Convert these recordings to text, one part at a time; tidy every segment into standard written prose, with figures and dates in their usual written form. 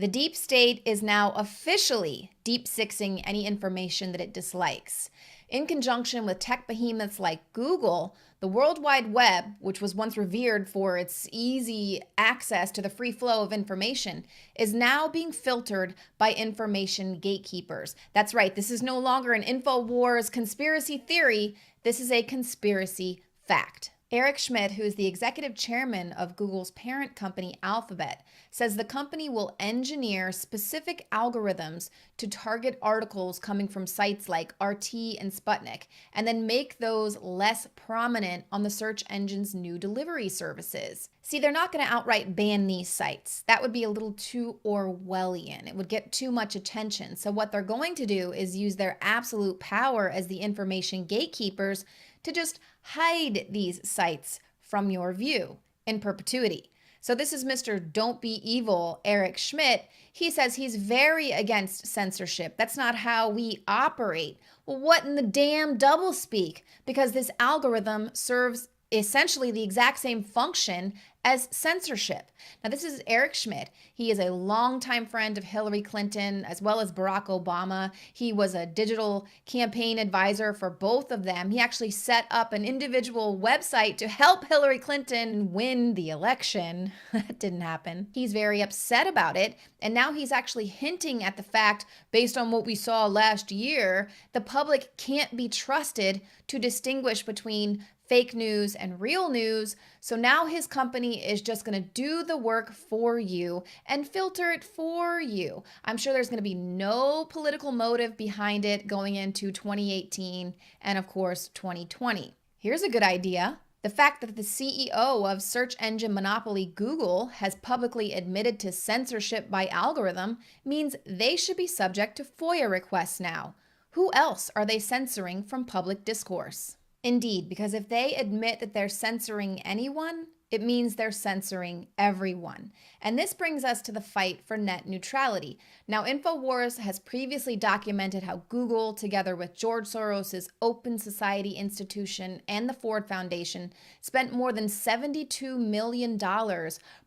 The deep state is now officially deep-sixing any information that it dislikes. In conjunction with tech behemoths like Google, the World Wide Web, which was once revered for its easy access to the free flow of information, is now being filtered by information gatekeepers. That's right, this is no longer an InfoWars conspiracy theory, this is a conspiracy fact. Eric Schmidt, who is the executive chairman of Google's parent company Alphabet, says the company will engineer specific algorithms to target articles coming from sites like RT and Sputnik, and then make those less prominent on the search engine's new delivery services. See, they're not going to outright ban these sites. That would be a little too Orwellian. It would get too much attention. So what they're going to do is use their absolute power as the information gatekeepers to just hide these sites from your view in perpetuity. So this is Mr. Don't Be Evil, Eric Schmidt. He says he's very against censorship. That's not how we operate. Well, what in the damn doublespeak? Because this algorithm serves essentially the exact same function as censorship. Now, this is Eric Schmidt. He is a longtime friend of Hillary Clinton as well as Barack Obama. He was a digital campaign advisor for both of them. He actually set up an individual website to help Hillary Clinton win the election. That didn't happen. He's very upset about it, and now he's actually hinting at the fact, based on what we saw last year, the public can't be trusted to distinguish between fake news and real news. So now his company is just going to do the work for you and filter it for you. I'm sure there's going to be no political motive behind it going into 2018 and, of course, 2020. Here's a good idea. The fact that the CEO of search engine monopoly Google has publicly admitted to censorship by algorithm means they should be subject to FOIA requests now. Who else are they censoring from public discourse? Indeed, because if they admit that they're censoring anyone, it means they're censoring everyone. And this brings us to the fight for net neutrality. Now, InfoWars has previously documented how Google, together with George Soros' Open Society Institution and the Ford Foundation, spent more than $72 million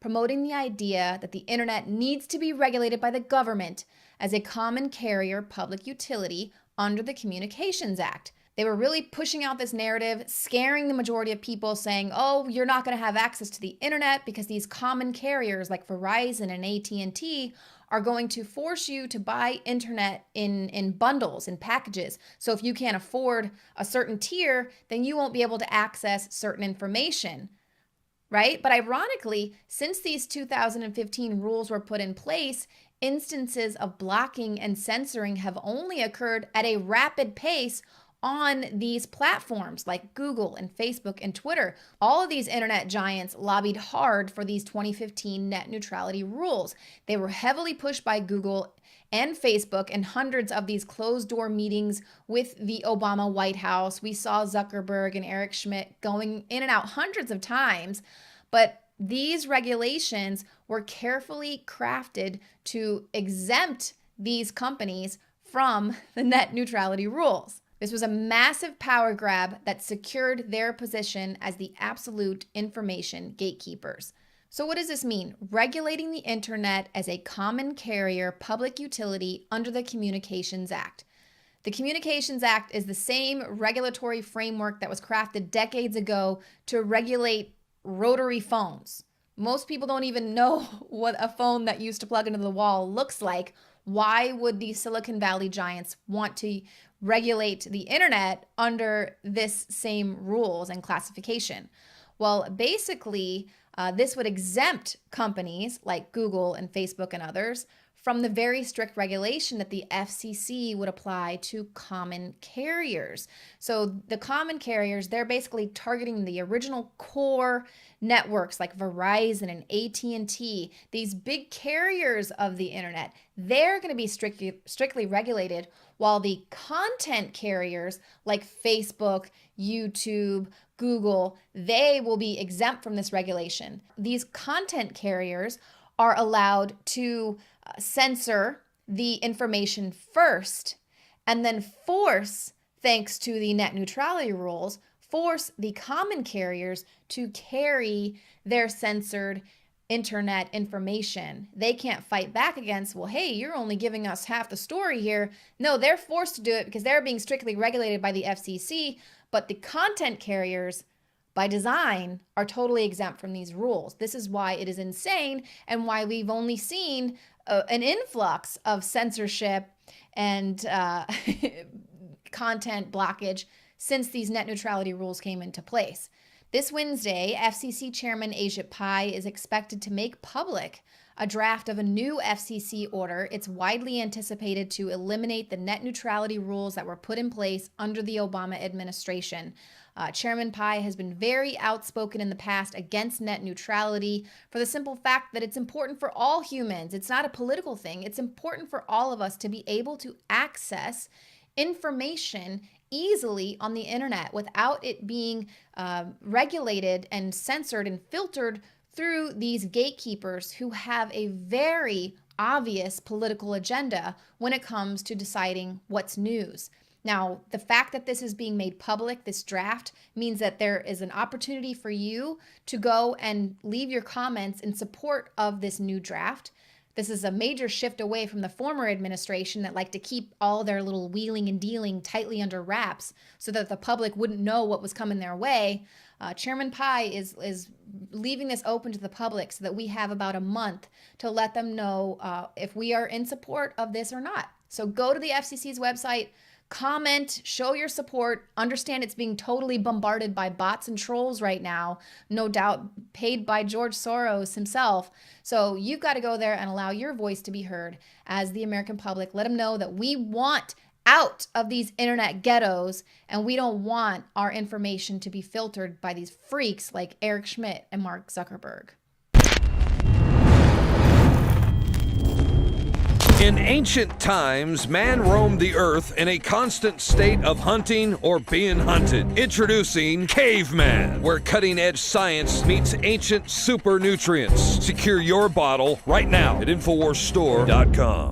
promoting the idea that the internet needs to be regulated by the government as a common carrier public utility under the Communications Act. They were really pushing out this narrative, scaring the majority of people, saying, oh, you're not going to have access to the internet because these common carriers like Verizon and AT&T are going to force you to buy internet in bundles and packages. So if you can't afford a certain tier, then you won't be able to access certain information, right? But ironically, since these 2015 rules were put in place, instances of blocking and censoring have only occurred at a rapid pace on these platforms like Google and Facebook and Twitter. All of these internet giants lobbied hard for these 2015 net neutrality rules. They were heavily pushed by Google and Facebook in hundreds of these closed-door meetings with the Obama White House. We saw Zuckerberg and Eric Schmidt going in and out hundreds of times, but these regulations were carefully crafted to exempt these companies from the net neutrality rules. This was a massive power grab that secured their position as the absolute information gatekeepers. So what does this mean? Regulating the internet as a common carrier public utility under the Communications Act. The Communications Act is the same regulatory framework that was crafted decades ago to regulate rotary phones. Most people don't even know what a phone that used to plug into the wall looks like. Why would the Silicon Valley giants want to regulate the internet under this same rules and classification? Well, basically, this would exempt companies like Google and Facebook and others from the very strict regulation that the FCC would apply to common carriers. So the common carriers, they're basically targeting the original core networks like Verizon and AT&T, these big carriers of the internet. They're going to be strictly regulated, while the content carriers like Facebook, YouTube, Google, they will be exempt from this regulation. These content carriers are allowed to censor the information first and then force, thanks to the net neutrality rules, force the common carriers to carry their censored internet information. They can't fight back against, well, hey, you're only giving us half the story here. No, they're forced to do it because they're being strictly regulated by the FCC, but the content carriers, by design, are totally exempt from these rules. This is why it is insane and why we've only seen an influx of censorship and content blockage since these net neutrality rules came into place. This Wednesday, FCC Chairman Ajit Pai is expected to make public a draft of a new FCC order. It's widely anticipated to eliminate the net neutrality rules that were put in place under the Obama administration. Chairman Pai has been very outspoken in the past against net neutrality for the simple fact that it's important for all humans. It's not a political thing. It's important for all of us to be able to access information easily on the internet without it being regulated and censored and filtered through these gatekeepers who have a very obvious political agenda when it comes to deciding what's news. Now, the fact that this is being made public, this draft, means that there is an opportunity for you to go and leave your comments in support of this new draft. This is a major shift away from the former administration that liked to keep all their little wheeling and dealing tightly under wraps so that the public wouldn't know what was coming their way. Chairman Pai is leaving this open to the public so that we have about a month to let them know if we are in support of this or not. So go to the FCC's website, comment, show your support. Understand it's being totally bombarded by bots and trolls right now, no doubt paid by George Soros himself. So you've got to go there and allow your voice to be heard as the American public. Let them know that we want out of these internet ghettos and we don't want our information to be filtered by these freaks like Eric Schmidt and Mark Zuckerberg. In ancient times, man roamed the earth in a constant state of hunting or being hunted. Introducing Caveman, where cutting-edge science meets ancient super nutrients. Secure your bottle right now at InfoWarsStore.com.